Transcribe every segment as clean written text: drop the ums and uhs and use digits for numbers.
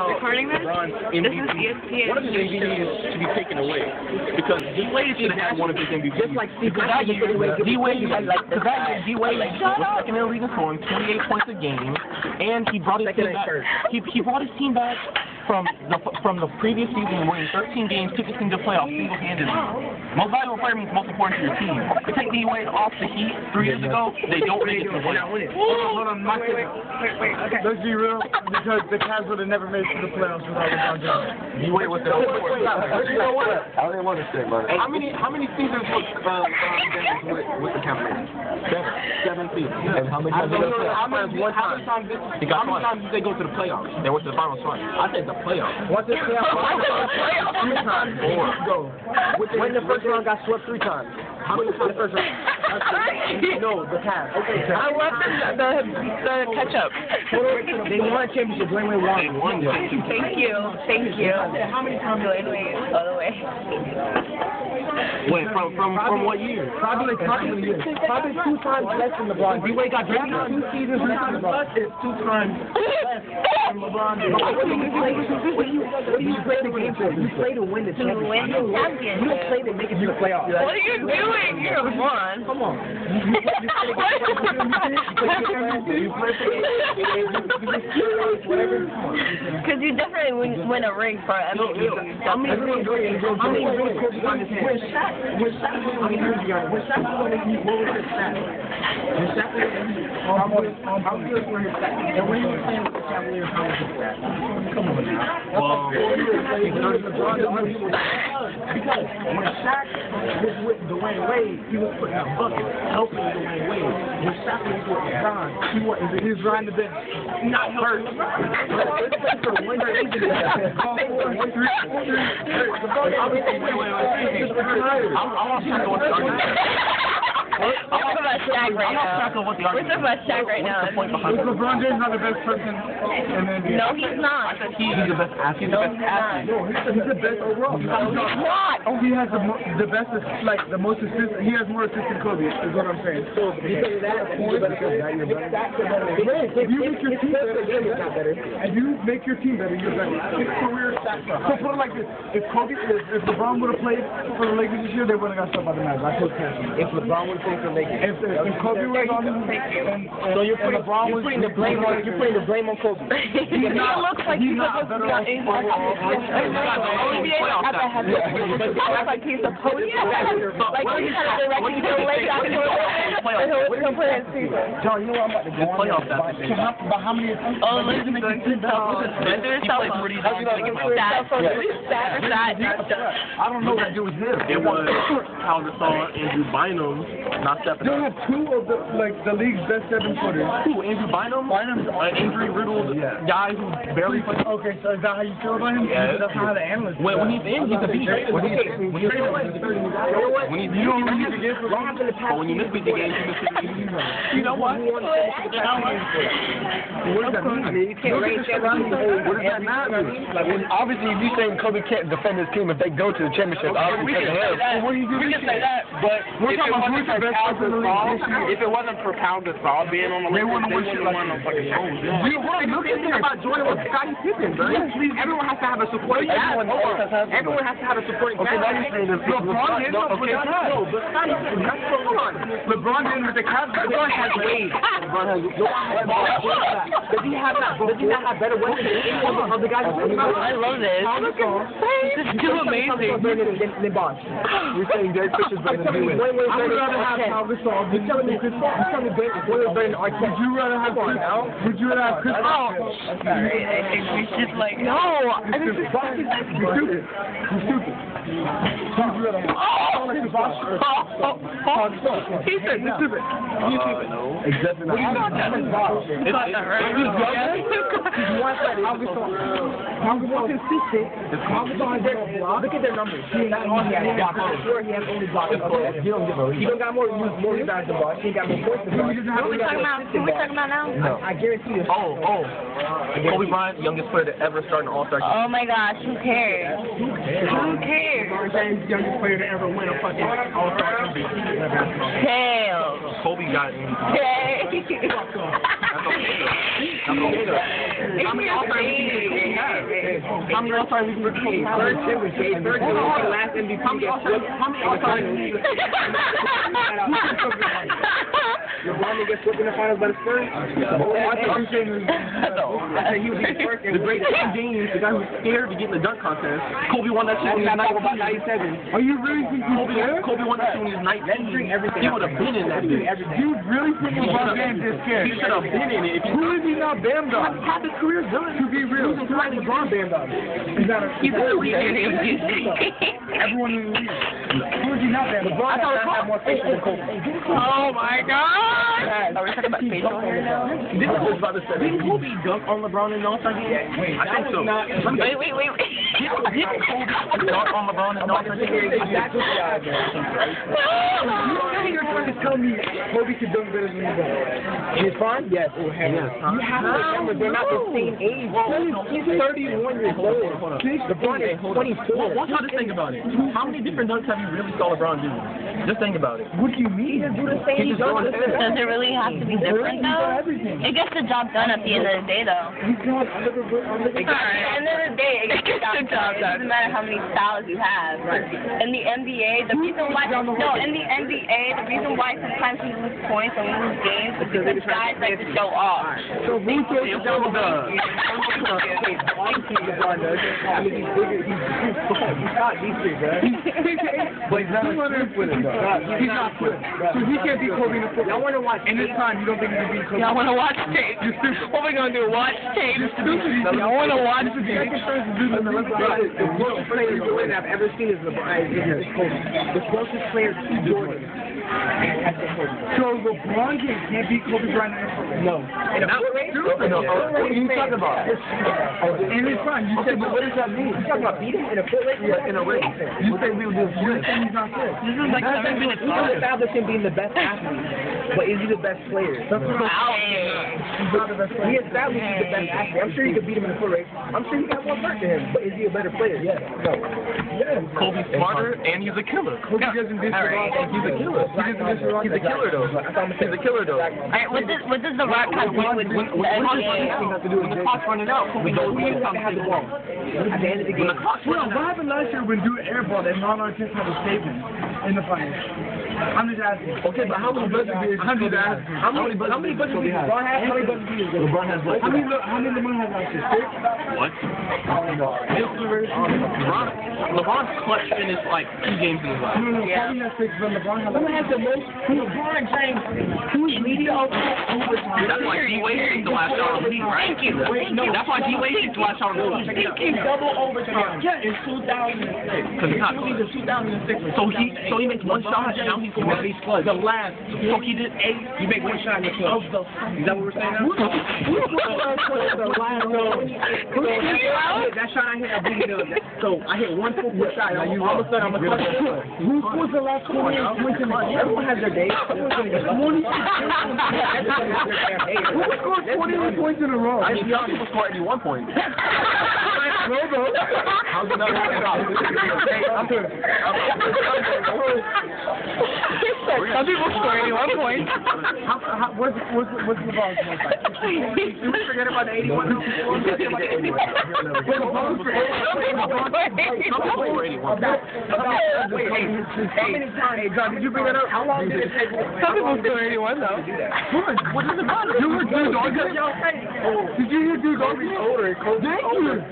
recording this? This is ESPN. One of his MVPs should be taken away because D-Wade should have had one of his MVPs. Just like Steve Nash, D-Wade was second in the league in scoring, 28 points a game, and he brought his team back. He brought his team back from the previous season, winning 13 games, took his team to playoffs single-handedly. Most valuable player means most important to your team. They take D-Wade off the Heat 3 years ago, they don't make it to the playoffs. Hold on, wait, okay. Let's be real, because the Cavs would have never made it to the playoffs without LeBron James. D-Wade was the You know what? I didn't want to say, man. How many seasons was LeBron James with the Cavaliers? 7 seasons. And how many times did they go to the playoffs? They went to the finals twice. I said the playoffs. What's the playoffs? How many times? 4. When the first round got swept 3 times. How many times the first round? No, the Cavs. Okay. I love the catch-up. They won a championship. Dwayne Wade won. They won the championship. Thank you. How many times? Dwayne Wade, all the way. Wait, from what year? Probably 2 times less than LeBron. D-Wade got drafted 2 seasons less than LeBron. It's 2 times less than LeBron. What do you play the game for? You play to win the championship. You don't play to make it to the playoffs. What are you doing? You're one. Come on. Because you definitely win a ring for MVP. How many rings Kobe got in his hand? When Shaq won his hand, what was his stat? When Shaq how good were his stats? And when he was playing with the Cavaliers, how was his stats? Come on now. Because when Shaq was with Dwayne Wade, he was putting up buckets, helping Dwayne Wade. When Shaq was with LeBron, He was riding the bench. not hurt. Let's play for a winner. I'm talking about Shaq right now. We're talking about Shaq right now. Is LeBron James not the best person in the NBA? No, he's not. He's the best athlete. No, he's not. He's the best overall. No, he's not. He has the best, like the most assists. He has more assists than Kobe. Is what I'm saying. So If you make your team better, if you make your team better, you're better. His career stats. So put it like this: if LeBron would have played for the Lakers this year, they would have got stuff by the Mavs. I told Cassidy. if LeBron would play for Lakers, If Kobe was on him, so you're putting the blame on Kobe. He looks like he's supposed to be on NBA. Like he's supposed to be. Like he's kind of directing the Lakers after he'll play in season. John, you know what I'm about to go on playoff there. But how many? Oh, let's go to there's cell phone. I don't know what to do with him. It was Pau Gasol, Andrew Bynum, not stepping They up. have 2 of the league's best 7-footers. Who? Andrew Bynum? An injury-riddled guy who barely plays. Okay, so is that how you feel about him? Yeah. That's not how the analysts. When he's in, he's a beast. When he's in, he's a beast. But when you miss the game, you miss the game. You know what? What does that mean? What does that mean? Obviously, if you saying Kobe can't defend his team if they go to the championship, We can say that, but if it wasn't for Pau Gasol being on the Lakers, they wouldn't have won no fucking gold. Look at the thing about Jordan with Scottie Pippen, bro. Everyone has to have a supporting cast. Everyone has to have a supporting cast. LeBron didn't with the Cavs. LeBron has Wade. does he not have better weapons than any of the guys? I love this. This is too amazing. Than Bosh. You're saying Derek Fisher's better than you. I would rather have Pau Gasol. You're telling me Boy was better than Arquette. Would you rather have Chris? Would you rather have Chris? Sorry, I think we should like no. You're stupid. You're stupid. Who'd you rather have? He said you're stupid. No. Exactly. It's not that right. Pau Gasol consistent. Pau Gasol has their block. Look at their numbers. He has only blocked. He don't got more rebounds than Bosh. He got more points than Bosh. What are we talking about now? No. I guarantee you. Kobe Bryant, youngest player to ever start an All-Star game. Oh my gosh, who cares? Who cares? LeBron James, youngest player to ever win a fucking All-Star MVP. Hell. Kobe got it. Hey. That's okay though. How many All-Star MVPs did he have? How many All-Star leagues were Kobe? Third shit was Jay. Third shit was the last MVP. How many All-Star leagues? LeBron will get swept in the finals by the Spurs. He was the first. The great James, the guy who was scared to get in the dunk contest. Kobe won that shit when he was 19. Are you really thinking Kobe won that shit when he was 19. He would have been in that bitch. you really think LeBron James is scared? He should have been in it. If he Who is he not banned on? half his career done. To be real, who is LeBron banned on? He's not a everyone in the league. Who is he not banned on? LeBron has had more facial than Kobe. Oh my God! Are we talking about facial hair now? This is what I was about to say. Did Kobe dunk on LeBron in the All-Star game? I think so. Wait. Did Kobe dunk on LeBron in the All-Star game? You're trying to tell me Kobe could dunk better than LeBron. His prime? Yes. You have to remember, they're not the same age. He's 31 years old. LeBron is 24. Watch how to think about it. How many different dunks have you really saw LeBron do? Just think about it. What do you mean? Does it really have to be different though? It gets the job done at the end of the day though. He's not At the end of the day, it gets the job done. It doesn't matter how many styles you have. In the NBA, the reason why sometimes we lose points and we lose games is because guys like to show off. So who throws the double dunk? I mean, he's bigger. He's not these three, bro. But he's not He's not quick. So he can't beat Kobe in the football. I want to watch. In this time, you don't think he can beat Kobe? Y'all want to watch tape? What are we going to do? Watch tape? Y'all want to watch tape? The closest player to win I've ever seen is LeBron. Is Kobe. The closest player to Jordan. So LeBron James can't beat Kobe Bryant in the football? No. In a foot race? No. What are you talking about? In his prime, you said, but what does that mean? You talking about beating in a foot race? In a race. You say we would do You're saying he's not good. This is like 7 minutes He long. established him being the best athlete, but is he the best player? That's what he's not the best He player. established he's the best athlete. I'm sure he could beat him in a foot race. I'm sure he got more vert to him, but is he a better player? Yes. No. Yes. Kobe's smarter and he's a killer. Kobe doesn't dish the rock. He's a killer. He's a killer though. He's a killer though. Alright, what does the Rock have to do with the NBA? When the clock's running out, Kobe knows we have to have the ball. At the end of the game. Well, what happened last year when Duke airballed and Ron Artest had a statement in the finals? I'm just asking. Okay, but how many buzzer beaters? I'm just asking. How many buzzer beaters LeBron has? How many buzzer beaters does LeBron has what? How many LeBron has last year? What? LeBron's clutch finished like 2 games in his life. No, Kobe has 6, but LeBron has Who has the most? LeBron James. Who's leading overtime? That's why D-Wade is the last shot on the league, right? Thank you. That's why D-Wade is the last shot on the league. He double overtime. Yeah, in 2006. Because he's not He's a 2006. So he makes one shot, now he's the last. So he did 8. You make one shot in the club. Is that what we're saying now? That shot I hit, I beat it up. So I hit one full shot. All of a sudden, I'm a touch. Who was the last 28 points in the game? Everyone has their day. Everyone's going to get lucky. Who scored 28 points in a row? I mean, some people score 81 points. Robo. How's that happen? Some people score 81 points. What's LeBron's most like? Did we forget about the 81? Hey, John, did you bring that up? How long did it take? Some people score 81 though. What does it matter? You were Dude Did you hear Dude Dog? Thank you.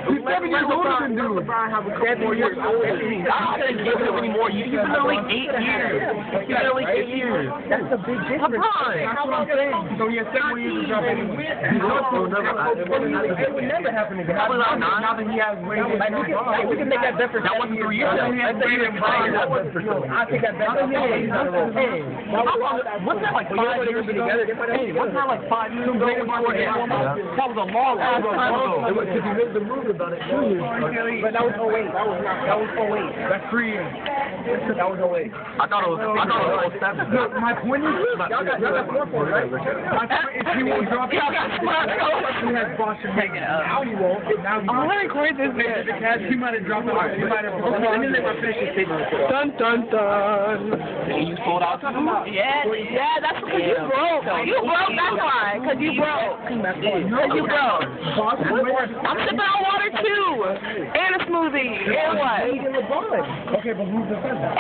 He's 7 years older than Dude. Have a couple more years. I'm not going to give him any more years. He's been there like 8 years. He's been there like 8 years. That's a big difference. That's what I'm saying. So he has 7 more years to drop anyway. It would never happen again. That was not Now that he has way more time. We can make that bet for That wasn't 3 years ago. I think that bet. How long? Wasn't that like 5 years ago? Hey, wasn't that like 5 years ago? That was a long time ago. Because he made the move about it 2 years ago. But that was 08. That was 08. That's 3 years. That was 08. I thought it was 07. Look, my point is, Y'all got 4-4, right? my point is he won't drop it. Y'all got smart. He has Boston Red. Now he won't. Now he I'm won't. gonna record this bit. Because he might have dropped it. He might have. Let me let my finish this statement. Dun dun dun. And you sold out too? Yeah, that's because you broke. You broke, that's why. Because you broke. Because you broke. Boston Red. I'm sipping on water too. And a smoothie. And what? Okay, but who's the defender?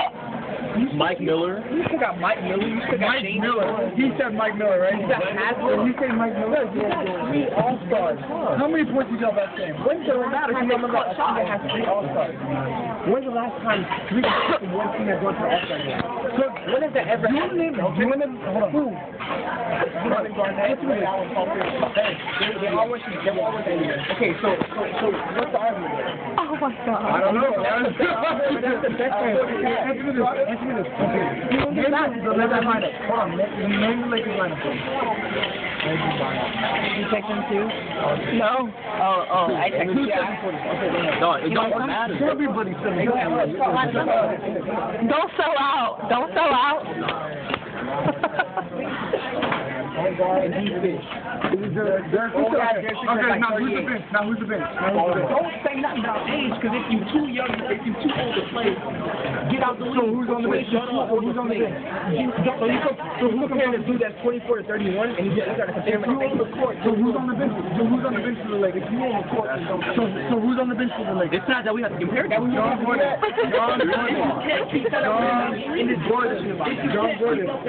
Mike Miller. You still got Mike Miller. You still got Mike James Miller. He said Mike Miller, right? You got Haslam. You say Mike Miller? He has 3 All-Stars. How many points did you have that game? When's the last time you got a team that has 3 All-Stars? When's the last time 3 guys from one team has gone to an All-Star game? So when has that ever happened? Hold on. Who? Answer me this. They always okay, so what's the argument there? Oh my God. I don't know. That's the best answer. Answer me this. Okay. Name the Lakers lineup. Hold on. Name the Lakers lineup. You take them too? No. Oh, I take them. No, it don't matter. Everybody said Don't sell out. Don't sell out. Okay, now who's the bench? Don't say nothing about age, because if you're too young, if you're too old to play, get out the league. So who's on the bench? Who's on the bench? So who's comparing this dude that's 24 to 31, and you got to compare him on the court? So who's on the bench? Who's on the bench for the Lakers? You on the court. So who's on the bench for the Lakers? It's not that we have to compare that. John Gordon.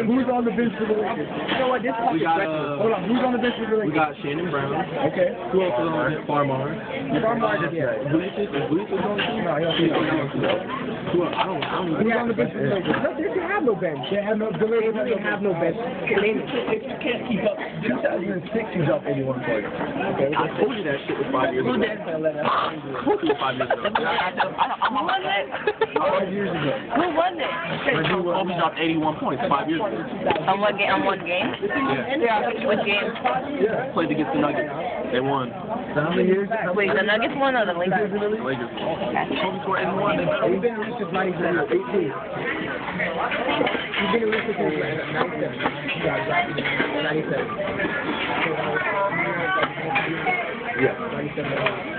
Who's on the bench for the Lakers? You know what? This We got Hold on. Who's on the bench for the we Lakers? got Shannon Brown. Okay. Who else is on it? Farmar. Vujicic is on the team? No, he don't think Who else? I don't know. Who's on the bench for the Lakers? No, they didn't have no bench. They have no. The Lakers They didn't have no bench. If you can't keep up, 2006, he dropped 81 points. I told you that shit was 5 years ago. 5 years ago. Who won it? 5 years ago. Who won it? Kobe dropped 81 points 5 years ago. On one game? Yeah. Which game? Played against the Nuggets. They won. How many years? Wait, the Nuggets won or the Lakers? The Lakers. Kobe scored 81. They He's been in the league since 1918. He's been in the league since 97. Yeah, 97. Yeah. 97.